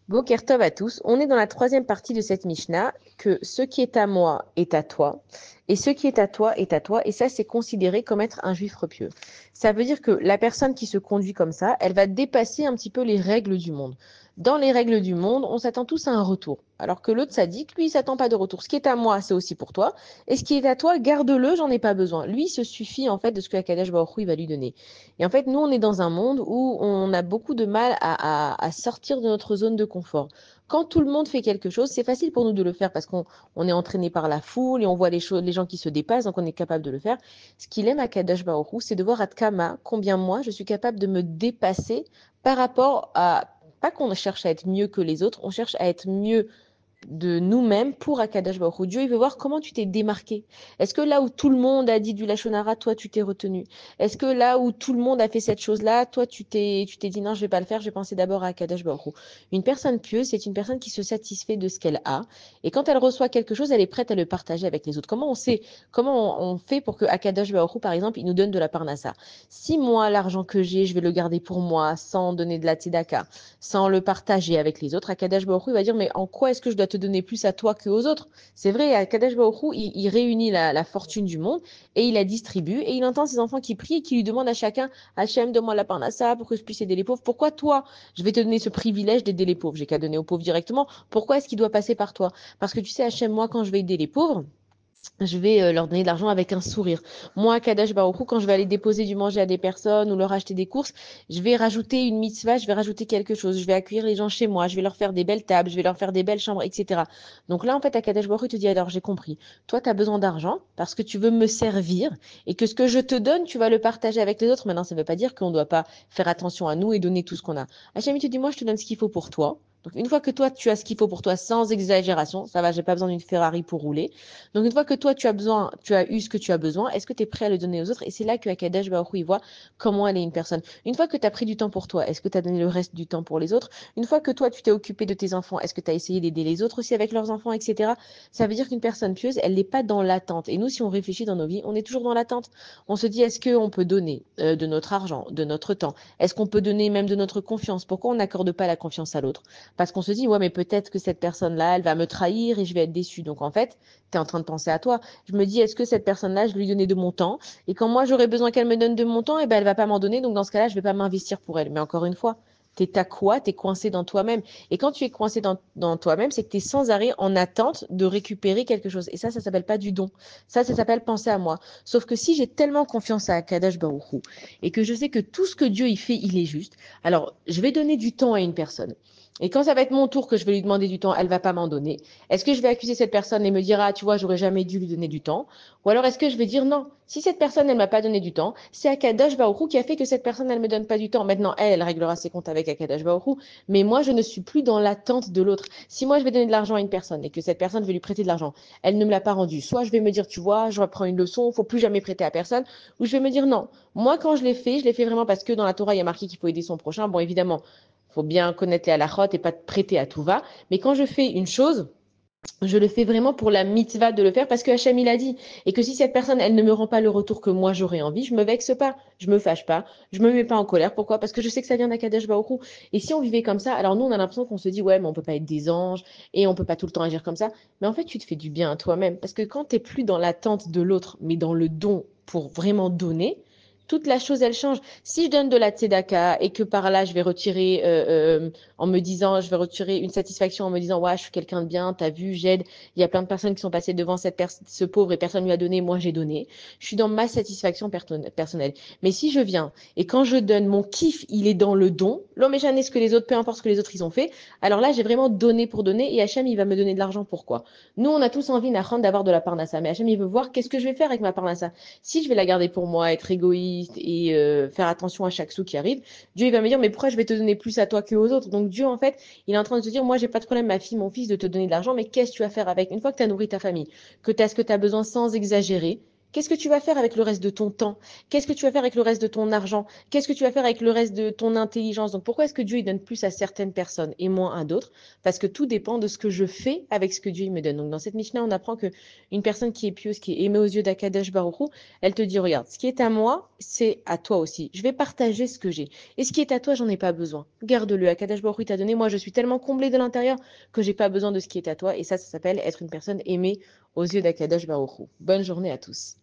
Boker Tov à tous. On est dans la troisième partie de cette Mishnah, que ce qui est à moi est à toi, et ce qui est à toi est à toi, et ça c'est considéré comme être un juif pieux. Ça veut dire que la personne qui se conduit comme ça, elle va dépasser un petit peu les règles du monde. Dans les règles du monde, on s'attend tous à un retour, alors que l'autre sadique, lui, il s'attend pas de retour. Ce qui est à moi, c'est aussi pour toi, et ce qui est à toi, garde-le, j'en ai pas besoin. Lui, il se suffit en fait de ce que Akadosh Baruch Hu, il va lui donner. Et en fait, nous, on est dans un monde où on a beaucoup de mal à sortir de notre zone de confort. Quand tout le monde fait quelque chose, c'est facile pour nous de le faire parce qu'on est entraîné par la foule et on voit les choses, les gens qui se dépassent, donc on est capable de le faire. Ce qu'il aime à Kadosh Baruch Hu, c'est de voir Atkama, combien moi je suis capable de me dépasser par rapport à, pas qu'on cherche à être mieux que les autres, on cherche à être mieux de nous-mêmes pour Akadosh Baruch Hu. Dieu, il veut voir comment tu t'es démarqué. Est-ce que là où tout le monde a dit du Lachon Hara, toi, tu t'es retenu? Est-ce que là où tout le monde a fait cette chose-là, toi, tu t'es dit non, je vais pas le faire, je vais penser d'abord à Akadosh Baruch Hu. Une personne pieuse, c'est une personne qui se satisfait de ce qu'elle a. Et quand elle reçoit quelque chose, elle est prête à le partager avec les autres. Comment on sait, comment on fait pour que Akadosh Baruch Hu, par exemple, il nous donne de la parnassa? Si moi, l'argent que j'ai, je vais le garder pour moi, sans donner de la tzedaka, sans le partager avec les autres, Akadosh Baruch Hu, il va dire, mais en quoi est-ce que je dois te donner plus à toi qu'aux autres? C'est vrai, Akadosh Baruch Hu, il réunit la fortune du monde et il la distribue et il entend ses enfants qui prient et qui lui demandent à chacun, Hachem, donne-moi la parnassa pour que je puisse aider les pauvres. Pourquoi toi, je vais te donner ce privilège d'aider les pauvres? J'ai qu'à donner aux pauvres directement. Pourquoi est-ce qu'il doit passer par toi? Parce que tu sais, Hachem, moi, quand je vais aider les pauvres, je vais leur donner de l'argent avec un sourire. Moi, Kadesh Baruch Hu, quand je vais aller déposer du manger à des personnes ou leur acheter des courses, je vais rajouter une mitzvah, je vais rajouter quelque chose. Je vais accueillir les gens chez moi, je vais leur faire des belles tables, je vais leur faire des belles chambres, etc. Donc là, en fait, à Kadesh Baruch Hu, te dit, alors j'ai compris. Toi, tu as besoin d'argent parce que tu veux me servir et que ce que je te donne, tu vas le partager avec les autres. Maintenant, ça ne veut pas dire qu'on ne doit pas faire attention à nous et donner tout ce qu'on a. Hachem, il te dit, moi, je te donne ce qu'il faut pour toi. Donc, une fois que toi, tu as ce qu'il faut pour toi sans exagération, ça va, j'ai pas besoin d'une Ferrari pour rouler. Donc, une fois que toi, tu as besoin, tu as eu ce que tu as besoin, est-ce que tu es prêt à le donner aux autres? Et c'est là que Akadosh Baruch Hu, il voit comment elle est une personne. Une fois que tu as pris du temps pour toi, est-ce que tu as donné le reste du temps pour les autres? Une fois que toi, tu t'es occupé de tes enfants, est-ce que tu as essayé d'aider les autres aussi avec leurs enfants, etc. Ça veut dire qu'une personne pieuse, elle n'est pas dans l'attente. Et nous, si on réfléchit dans nos vies, on est toujours dans l'attente. On se dit, est-ce qu'on peut donner de notre argent, de notre temps? Est-ce qu'on peut donner même de notre confiance? Pourquoi on n'accorde pas la confiance à l'autre? Parce qu'on se dit, ouais, mais peut-être que cette personne-là, elle va me trahir et je vais être déçu. Donc, en fait, tu es en train de penser à toi. Je me dis, est-ce que cette personne-là, je lui donnais de mon temps? Et quand moi, j'aurais besoin qu'elle me donne de mon temps, eh ben, elle va pas m'en donner. Donc, dans ce cas-là, je vais pas m'investir pour elle. Mais encore une fois, t'es à quoi? T'es coincé dans toi-même. Et quand tu es coincé dans toi-même, c'est que tu es sans arrêt en attente de récupérer quelque chose. Et ça s'appelle pas du don. Ça s'appelle penser à moi. Sauf que si j'ai tellement confiance à Kadash Baruchou et que je sais que tout ce que Dieu il fait, il est juste, alors je vais donner du temps à une personne. Et quand ça va être mon tour que je vais lui demander du temps, elle va pas m'en donner. Est-ce que je vais accuser cette personne et me dire, ah, tu vois, j'aurais jamais dû lui donner du temps? Ou alors est-ce que je vais dire, non, si cette personne, elle m'a pas donné du temps, c'est Akadosh Baruch Hu qui a fait que cette personne, elle me donne pas du temps. Maintenant, elle réglera ses comptes avec Akadosh Baruch Hu, mais moi, je ne suis plus dans l'attente de l'autre. Si moi, je vais donner de l'argent à une personne et que cette personne veut lui prêter de l'argent, elle ne me l'a pas rendu. Soit je vais me dire, tu vois, je reprends une leçon, faut plus jamais prêter à personne, ou je vais me dire, non, moi, quand je l'ai fait vraiment parce que dans la Torah, il y a marqué qu'il faut aider son prochain. Bon, évidemment, faut bien connaître les halakhot et pas prêter à tout va. Mais quand je fais une chose, je le fais vraiment pour la mitzvah de le faire parce que Hachem il a dit. Et que si cette personne, elle ne me rend pas le retour que moi j'aurais envie, je me vexe pas, je me fâche pas, je me mets pas en colère. Pourquoi? Parce que je sais que ça vient d'Akadosh Baruch Hu. Et si on vivait comme ça, alors nous on a l'impression qu'on se dit ouais mais on peut pas être des anges et on peut pas tout le temps agir comme ça. Mais en fait tu te fais du bien à toi-même parce que quand t'es plus dans l'attente de l'autre, mais dans le don pour vraiment donner, toute la chose elle change. Si je donne de la tzedaka et que par là je vais retirer en me disant, je vais retirer une satisfaction en me disant, ouais, je suis quelqu'un de bien, t'as vu, j'aide. Il y a plein de personnes qui sont passées devant ce pauvre et personne lui a donné, moi j'ai donné. Je suis dans ma satisfaction personnelle. Mais si je viens et quand je donne, mon kiff, il est dans le don, l'homme est ce que les autres, peu importe ce que les autres ils ont fait, alors là j'ai vraiment donné pour donner et Hachem il va me donner de l'argent. Pourquoi? Nous on a tous envie, Nachan, d'avoir de la parnassa, mais Hachem il veut voir qu'est-ce que je vais faire avec ma parnassa. Si je vais la garder pour moi, être égoïste et faire attention à chaque sou qui arrive, Dieu il va me dire mais pourquoi je vais te donner plus à toi qu'aux autres? Donc Dieu en fait, il est en train de te dire moi j'ai pas de problème ma fille, mon fils de te donner de l'argent, mais qu'est-ce que tu vas faire avec? Une fois que tu as nourri ta famille, que tu as ce que tu as besoin sans exagérer, Qu'est-ce que tu vas faire avec le reste de ton temps? Qu'est-ce que tu vas faire avec le reste de ton argent? Qu'est-ce que tu vas faire avec le reste de ton intelligence? Donc pourquoi est-ce que Dieu il donne plus à certaines personnes et moins à d'autres? Parce que tout dépend de ce que je fais avec ce que Dieu il me donne. Donc dans cette Mishnah, on apprend que une personne qui est pieuse, qui est aimée aux yeux d'Akadosh Baruch Hu, elle te dit, regarde, ce qui est à moi, c'est à toi aussi. Je vais partager ce que j'ai. Et ce qui est à toi, j'en ai pas besoin. Garde-le. Akadosh Baruch Hu t'a donné. Moi, je suis tellement comblée de l'intérieur que j'ai pas besoin de ce qui est à toi. Et ça s'appelle être une personne aimée aux yeux d'Akadosh Baruch Hu. Bonne journée à tous.